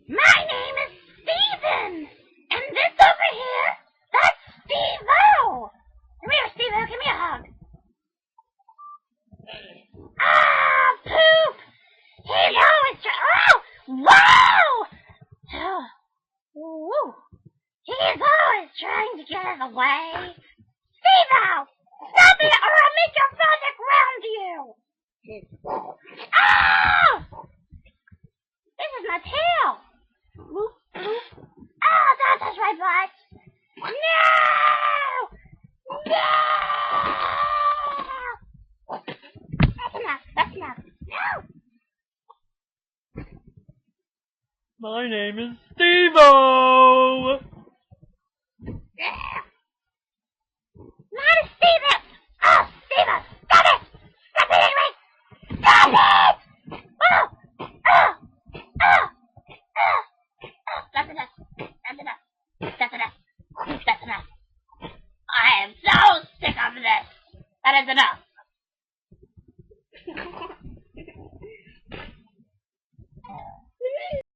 My name is Steven. And this over here, that's Steve-O. Come here, Steve-O, give me a hug. Ah, poop. He's always whoa! Oh, woo. He's always trying to get in the way. Steve-O, stop it or I'll make your father ground you. Oh! This is my tail. Whoop, whoop. Oh, don't touch my butt. No! No! That's enough. That's enough. No! My name is Steve-O. Not a Steve-O. Oh, Steve-O, stop it! Stop it anyway! Stop it! Oh! Oh! Oh! Oh! Oh, that's enough. That's enough. That's enough. That's enough. I am so sick of this. That is enough.